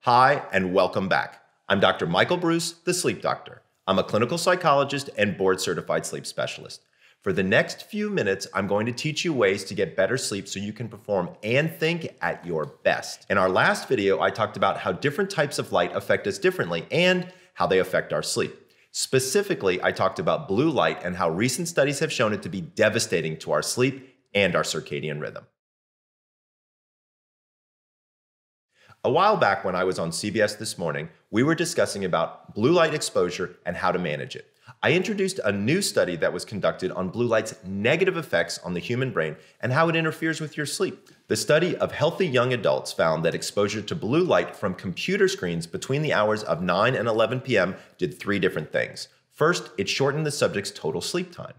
Hi, and welcome back. I'm Dr. Michael Breus, the Sleep Doctor. I'm a clinical psychologist and board-certified sleep specialist. For the next few minutes, I'm going to teach you ways to get better sleep so you can perform and think at your best. In our last video, I talked about how different types of light affect us differently and how they affect our sleep. Specifically, I talked about blue light and how recent studies have shown it to be devastating to our sleep and our circadian rhythm. A while back when I was on CBS This Morning, we were discussing about blue light exposure and how to manage it. I introduced a new study that was conducted on blue light's negative effects on the human brain and how it interferes with your sleep. The study of healthy young adults found that exposure to blue light from computer screens between the hours of 9 and 11 p.m. did three different things. First, it shortened the subject's total sleep time.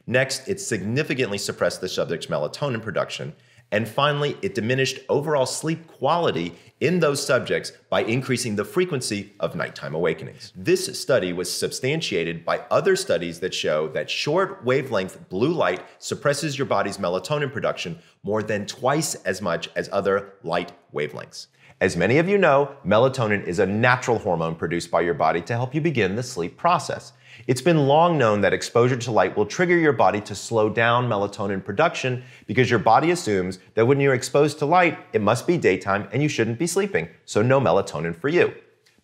Next, it significantly suppressed the subject's melatonin production. And finally, it diminished overall sleep quality in those subjects by increasing the frequency of nighttime awakenings. This study was substantiated by other studies that show that short wavelength blue light suppresses your body's melatonin production more than twice as much as other light wavelengths. As many of you know, melatonin is a natural hormone produced by your body to help you begin the sleep process. It's been long known that exposure to light will trigger your body to slow down melatonin production because your body assumes that when you're exposed to light, it must be daytime and you shouldn't be sleeping, so no melatonin for you.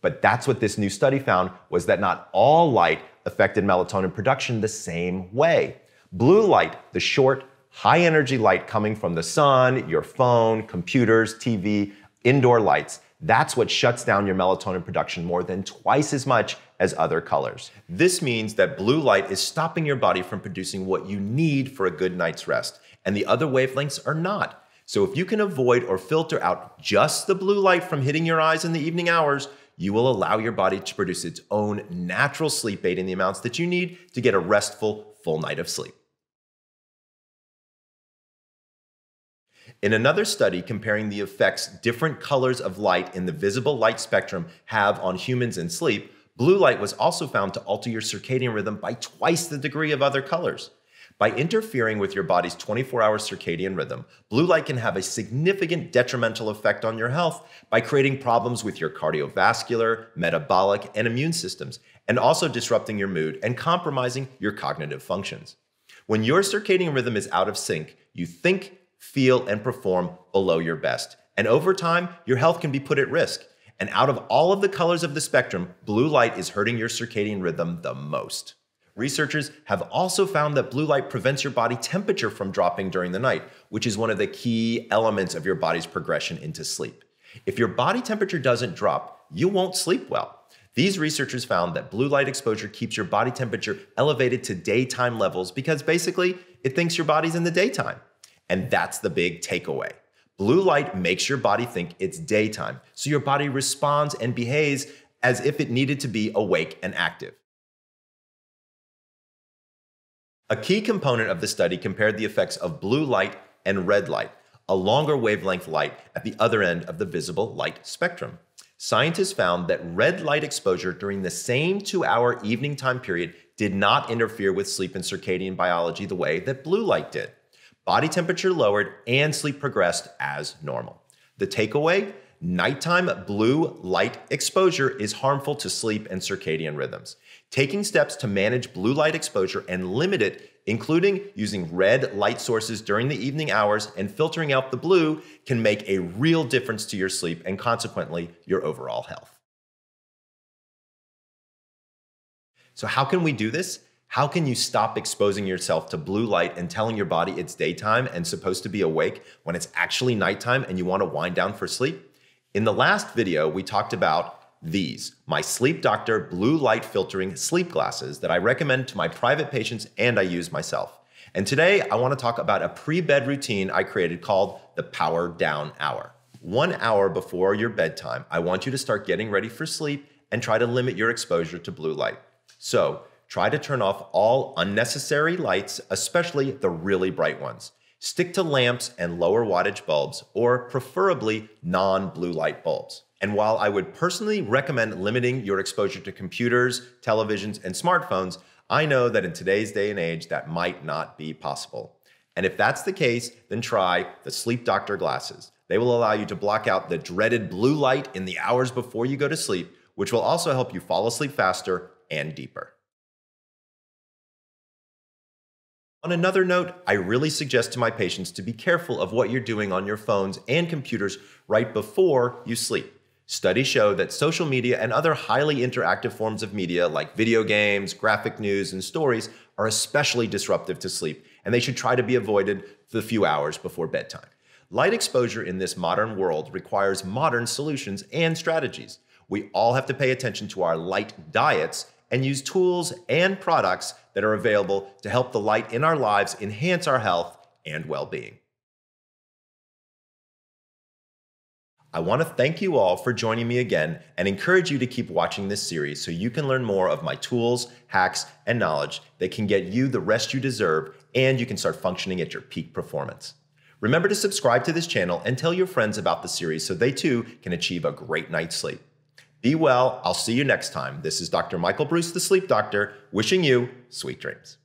But that's what this new study found, was that not all light affected melatonin production the same way. Blue light, the short, high-energy light coming from the sun, your phone, computers, TV, indoor lights, that's what shuts down your melatonin production more than twice as much as other colors. This means that blue light is stopping your body from producing what you need for a good night's rest, and the other wavelengths are not. So if you can avoid or filter out just the blue light from hitting your eyes in the evening hours, you will allow your body to produce its own natural sleep aid in the amounts that you need to get a restful, full night of sleep. In another study comparing the effects different colors of light in the visible light spectrum have on humans in sleep, blue light was also found to alter your circadian rhythm by twice the degree of other colors. By interfering with your body's 24-hour circadian rhythm, blue light can have a significant detrimental effect on your health by creating problems with your cardiovascular, metabolic, and immune systems, and also disrupting your mood and compromising your cognitive functions. When your circadian rhythm is out of sync, you think, feel, and perform below your best. And over time, your health can be put at risk. And out of all of the colors of the spectrum, blue light is hurting your circadian rhythm the most. Researchers have also found that blue light prevents your body temperature from dropping during the night, which is one of the key elements of your body's progression into sleep. If your body temperature doesn't drop, you won't sleep well. These researchers found that blue light exposure keeps your body temperature elevated to daytime levels because basically it thinks your body's in the daytime. And that's the big takeaway. Blue light makes your body think it's daytime, so your body responds and behaves as if it needed to be awake and active. A key component of the study compared the effects of blue light and red light, a longer wavelength light at the other end of the visible light spectrum. Scientists found that red light exposure during the same 2-hour evening time period did not interfere with sleep and circadian biology the way that blue light did. Body temperature lowered and sleep progressed as normal. The takeaway? Nighttime blue light exposure is harmful to sleep and circadian rhythms. Taking steps to manage blue light exposure and limit it, including using red light sources during the evening hours and filtering out the blue, can make a real difference to your sleep and consequently your overall health. So how can we do this? How can you stop exposing yourself to blue light and telling your body it's daytime and supposed to be awake when it's actually nighttime and you want to wind down for sleep? In the last video, we talked about these, my Sleep Doctor blue light filtering sleep glasses that I recommend to my private patients and I use myself. And today I want to talk about a pre-bed routine I created called the Power Down Hour. 1 hour before your bedtime, I want you to start getting ready for sleep and try to limit your exposure to blue light. So, try to turn off all unnecessary lights, especially the really bright ones. Stick to lamps and lower wattage bulbs, or preferably non-blue light bulbs. And while I would personally recommend limiting your exposure to computers, televisions, and smartphones, I know that in today's day and age that might not be possible. And if that's the case, then try the Sleep Doctor glasses. They will allow you to block out the dreaded blue light in the hours before you go to sleep, which will also help you fall asleep faster and deeper. On another note, I really suggest to my patients to be careful of what you're doing on your phones and computers right before you sleep. Studies show that social media and other highly interactive forms of media like video games, graphic news, and stories are especially disruptive to sleep, and they should try to be avoided for the few hours before bedtime. Light exposure in this modern world requires modern solutions and strategies. We all have to pay attention to our light diets and use tools and products that are available to help the light in our lives enhance our health and well-being. I want to thank you all for joining me again and encourage you to keep watching this series so you can learn more of my tools, hacks, and knowledge that can get you the rest you deserve and you can start functioning at your peak performance. Remember to subscribe to this channel and tell your friends about the series so they too can achieve a great night's sleep. Be well. I'll see you next time. This is Dr. Michael Breus, the Sleep Doctor, wishing you sweet dreams.